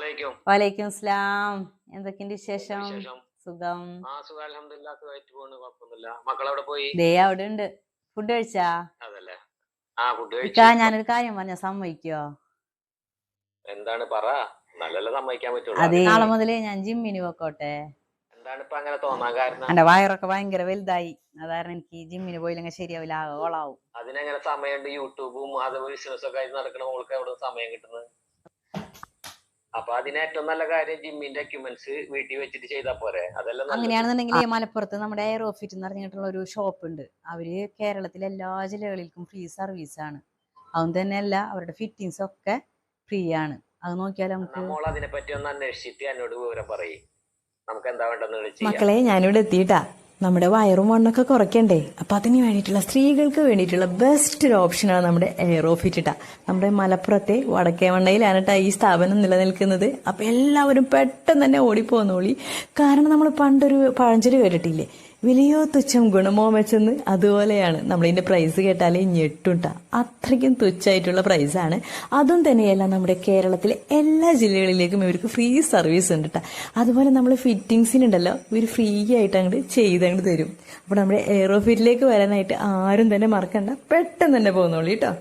അസ്സലാമലൈക്കും. വലൈക്കും സ്ലാം. എന്തൊക്കെയുണ്ട് എന്താ വിശേഷം? വിശേഷം? സുഖം. സുഖം അൽഹംദുലില്ലാ. സുഖമായിട്ട് പോണ്. കുഴപ്പമൊന്നുമില്ല. മക്കളെവിടെ പോയി? ദേ അവിടെ ഉണ്ട്. ഫുഡ് കഴിച്ചാ? അതല്ലേ. ഫുഡ് ഇക്കാ, കഴിച്ചു. ഞാനൊരു കാര്യം പറഞ്ഞ സമ്മതിക്കോ? എന്താണ് പറ. നല്ലല്ലേ സമ്മതിക്കാൻ പറ്റുള്ളൂ. അതെ, അതിന് നാളെ മുതലേ ഞാൻ ജിമ്മിന് പോക്കോട്ടെ. എന്താണ് ഇപ്പൊ അങ്ങനെ തോന്നാൻ കാരണം? എന്റെ വയറൊക്കെ ഭയങ്കര വലുതായി. അതാരണം എനിക്ക് ജിമ്മിന് പോയില്ലെങ്കിൽ ശരിയാവില്ല, ആകെ ഓളാവും. അതിനെങ്ങനെ സമയമുണ്ട്? യൂട്യൂബും അത് ബിസിനസ് ഒക്കെ ആയിട്ട് നടക്കണ മോൾക്ക് എവിടെ സമയം കിട്ടുന്നത്? അപ്പൊ അതിന് ഏറ്റവും നല്ല കാര്യം ജിമ്മിന്റെ എക്യുപ്മെന്റ്സ് വീട്ടിൽ വെച്ചിട്ട് ചെയ്താൽ പോരെ? അതല്ല നല്ലത്. അങ്ങനെയാണെന്നുണ്ടെങ്കിൽ മലപ്പുറത്ത് നമ്മുടെ എയറോഫിറ്റ് എന്ന് പറഞ്ഞിട്ടുള്ള ഒരു ഷോപ്പ് ഉണ്ട്. അവര് കേരളത്തിലെ എല്ലാ ജില്ലകളിലും ഫ്രീ സർവീസ് ആണ്. അതും തന്നെയല്ല, അവരുടെ ഫിറ്റിങ്സ് ഒക്കെ ഫ്രീ ആണ്. അത് നോക്കിയാൽ നമുക്ക്. മോൾ അതിനെ പറ്റി ഒന്ന് അന്വേഷിച്ചിട്ട് എന്നോട് വിവരം പറയും. നമുക്ക് എന്താ വേണ്ടെന്ന് ചെയ്യാം. മക്കളെ, ഞാനിവിടെ എത്തിയിട്ടാ. നമ്മുടെ വയറും മണ്ണൊക്കെ കുറയ്ക്കണ്ടേ? അപ്പൊ അതിന് വേണ്ടിയിട്ടുള്ള, സ്ത്രീകൾക്ക് വേണ്ടിയിട്ടുള്ള ബെസ്റ്റ് ഒരു ഓപ്ഷനാണ് നമ്മുടെ എയറോഫിറ്റ് ട്ടാ. നമ്മുടെ മലപ്പുറത്തെ വടക്കേമണ്ണയിലാണ് ട്ടാ ഈ സ്ഥാപനം നിലനിൽക്കുന്നത്. അപ്പൊ എല്ലാവരും പെട്ടെന്ന് തന്നെ ഓടിപ്പോന്നോളി. കാരണം നമ്മൾ പണ്ടൊരു പഴഞ്ചൊല്ല് കേട്ടിട്ടില്ലേ, വിലയോ തുച്ഛം ഗുണമോ മെച്ചെന്ന്? അതുപോലെയാണ്. നമ്മളിതിന്റെ പ്രൈസ് കേട്ടാലേ ഞെട്ടുണ്ടാ. അത്രയ്ക്കും തുച്ഛമായിട്ടുള്ള പ്രൈസാണ്. അതും തന്നെയല്ല, നമ്മുടെ കേരളത്തിലെ എല്ലാ ജില്ലകളിലേക്കും ഇവർക്ക് ഫ്രീ സർവീസ് ഉണ്ട് ട്ടാ. അതുപോലെ നമ്മൾ ഫിറ്റിങ്സിനുണ്ടല്ലോ, ഇവർ ഫ്രീ ആയിട്ട് അങ്ങോട്ട് ചെയ്തങ്ങോട്ട് തരും. അപ്പോൾ നമ്മുടെ എയറോഫിറ്റിലേക്ക് വരാനായിട്ട് ആരും തന്നെ മറക്കണ്ട, പെട്ടെന്ന് തന്നെ പോകുന്നോളൂ കേട്ടോ.